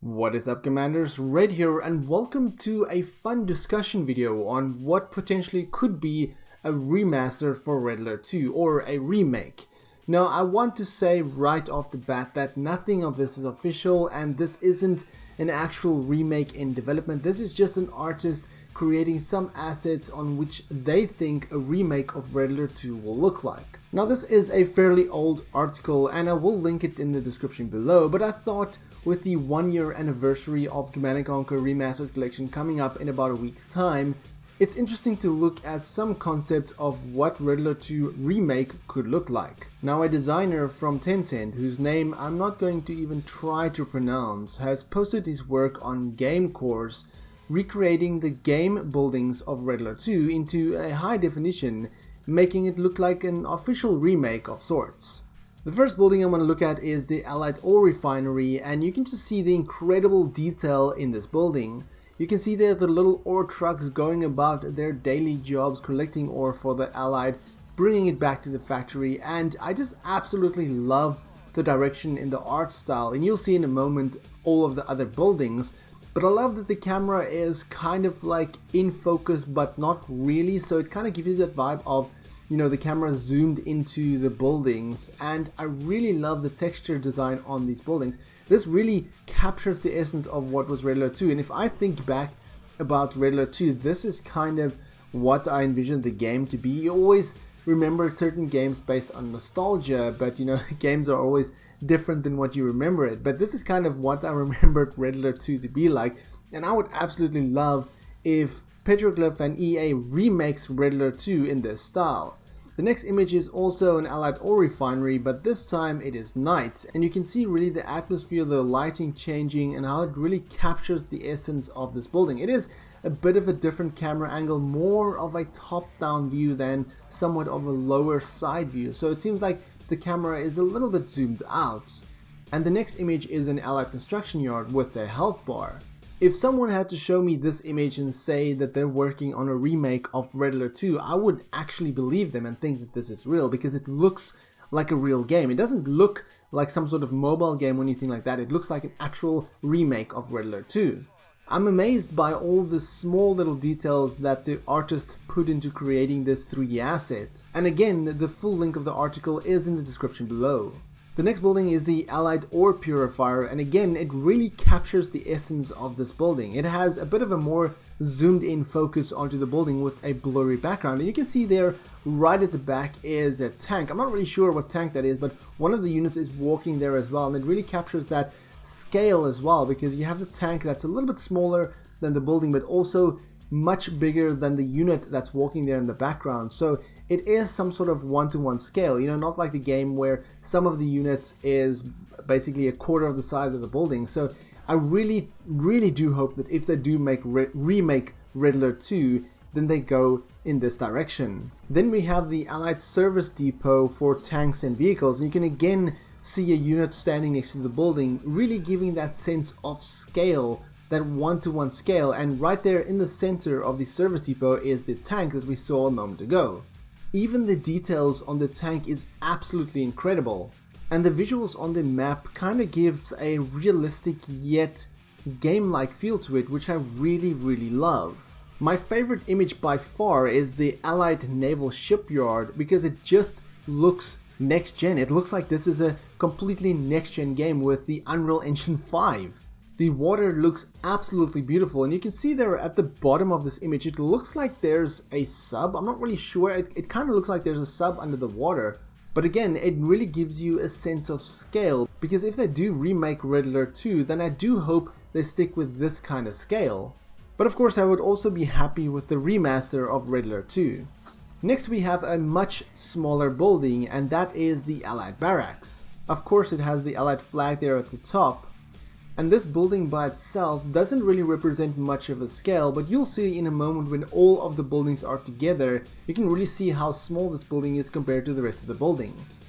What is up, Commanders? Red here, and welcome to a fun discussion video on what potentially could be a remaster for Red Alert 2 or a remake. Now, I want to say right off the bat that nothing of this is official and this isn't an actual remake in development. This is just an artist creating some assets on which they think a remake of Red Alert 2 will look like. Now, this is a fairly old article and I will link it in the description below, but I thought with the 1-year anniversary of Command & Conquer Remastered Collection coming up in about a week's time, it's interesting to look at some concept of what Red Alert 2 Remake could look like. Now, a designer from Tencent, whose name I'm not going to even try to pronounce, has posted his work on GameCourse, recreating the game buildings of Red Alert 2 into a high definition, making it look like an official remake of sorts. The first building I'm going to look at is the Allied Ore Refinery, and you can just see the incredible detail in this building. You can see there the little ore trucks going about their daily jobs collecting ore for the Allied, bringing it back to the factory, and I just absolutely love the direction in the art style, and you'll see in a moment all of the other buildings. But I love that the camera is kind of like in focus but not really, so it kind of gives you that vibe of, you know, the camera zoomed into the buildings, and I really love the texture design on these buildings. This really captures the essence of what was Red Alert 2, and if I think back about Red Alert 2, this is kind of what I envisioned the game to be. You always remember certain games based on nostalgia, but you know, games are always different than what you remember it. But this is kind of what I remembered Red Alert 2 to be like, and I would absolutely love if Petroglyph and EA remakes Red Alert 2 in this style. The next image is also an Allied Ore Refinery, but this time it is night, and you can see really the atmosphere, the lighting changing, and how it really captures the essence of this building. It is a bit of a different camera angle, more of a top-down view than somewhat of a lower side view, so it seems like the camera is a little bit zoomed out. And the next image is an Allied construction yard with a health bar. If someone had to show me this image and say that they're working on a remake of Red Alert 2, I would actually believe them and think that this is real, because it looks like a real game. It doesn't look like some sort of mobile game or anything like that. It looks like an actual remake of Red Alert 2. I'm amazed by all the small little details that the artist put into creating this 3D asset. And again, the full link of the article is in the description below. The next building is the Allied Ore Purifier, and again, it really captures the essence of this building. It has a bit of a more zoomed in focus onto the building with a blurry background, and you can see there right at the back is a tank. I'm not really sure what tank that is, but one of the units is walking there as well, and it really captures that scale as well, because you have the tank that's a little bit smaller than the building, but also much bigger than the unit that's walking there in the background. So it is some sort of one-to-one scale, you know, not like the game where some of the units is basically a quarter of the size of the building. So I really do hope that if they do remake Red Alert 2, then they go in this direction. Then we have the Allied Service Depot for tanks and vehicles, and you can again see a unit standing next to the building, really giving that sense of scale, that one-to-one scale, and right there in the center of the service depot is the tank that we saw a moment ago. Even the details on the tank is absolutely incredible, and the visuals on the map kind of gives a realistic yet game-like feel to it, which I really love. My favorite image by far is the Allied Naval Shipyard, because it just looks next-gen. It looks like this is a completely next-gen game with the Unreal Engine 5. The water looks absolutely beautiful, and you can see there at the bottom of this image, it looks like there's a sub. I'm not really sure. It kind of looks like there's a sub under the water. But again, it really gives you a sense of scale, because if they do remake Red Alert 2, then I do hope they stick with this kind of scale. But of course, I would also be happy with the remaster of Red Alert 2. Next, we have a much smaller building, and that is the Allied Barracks. Of course, it has the Allied flag there at the top. And this building by itself doesn't really represent much of a scale, but you'll see in a moment when all of the buildings are together, you can really see how small this building is compared to the rest of the buildings.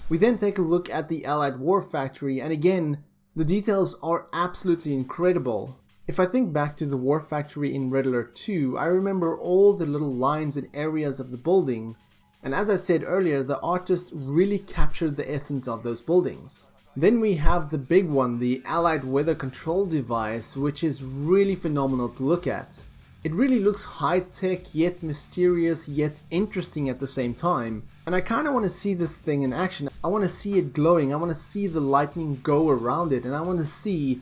We then take a look at the Allied War Factory, and again, the details are absolutely incredible. If I think back to the War Factory in Red Alert 2, I remember all the little lines and areas of the building, and as I said earlier, the artist really captured the essence of those buildings. Then we have the big one, the Allied Weather Control device, which is really phenomenal to look at. It really looks high-tech, yet mysterious, yet interesting at the same time. And I kind of want to see this thing in action. I want to see it glowing. I want to see the lightning go around it, and I want to see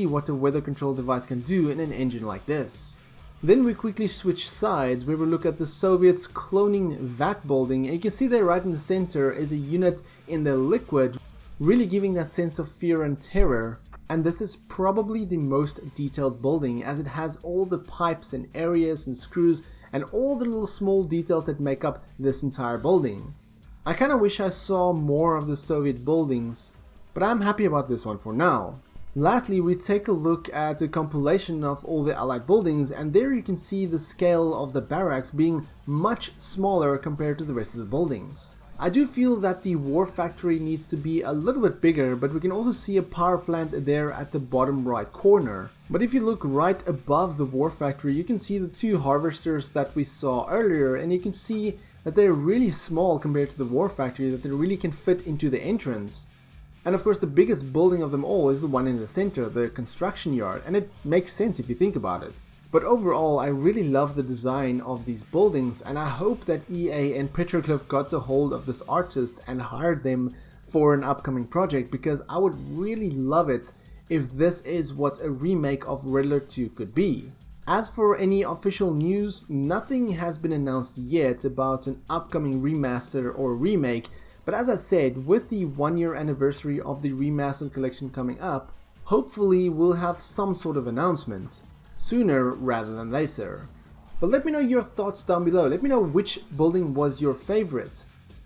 what a weather control device can do in an engine like this. Then we quickly switch sides where we look at the Soviets cloning that building, and you can see there right in the center is a unit in the liquid, really giving that sense of fear and terror. And this is probably the most detailed building, as it has all the pipes and areas and screws and all the little small details that make up this entire building. I kind of wish I saw more of the Soviet buildings, but I'm happy about this one for now. Lastly, we take a look at a compilation of all the Allied buildings, and there you can see the scale of the barracks being much smaller compared to the rest of the buildings. I do feel that the war factory needs to be a little bit bigger, but we can also see a power plant there at the bottom right corner. But if you look right above the war factory, you can see the two harvesters that we saw earlier, and you can see that they're really small compared to the war factory, that they really can fit into the entrance. And of course the biggest building of them all is the one in the center, the construction yard, and it makes sense if you think about it. But overall, I really love the design of these buildings, and I hope that EA and Petroglyph got a hold of this artist and hired them for an upcoming project, because I would really love it if this is what a remake of Red Alert 2 could be. As for any official news, nothing has been announced yet about an upcoming remaster or remake, but as I said, with the 1-year anniversary of the remastered collection coming up, hopefully we'll have some sort of announcement. Sooner rather than later. But let me know your thoughts down below. Let me know which building was your favorite.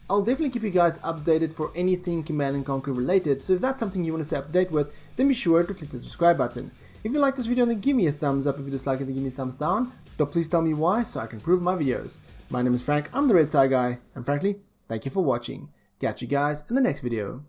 I'll definitely keep you guys updated for anything Command & Conquer related, so if that's something you want to stay up to date with, then be sure to click the subscribe button. If you like this video, then give me a thumbs up. If you dislike it, then give me a thumbs down. But please tell me why, so I can improve my videos. My name is Frank, I'm the RedTieGuy, and frankly, thank you for watching. Catch you guys in the next video.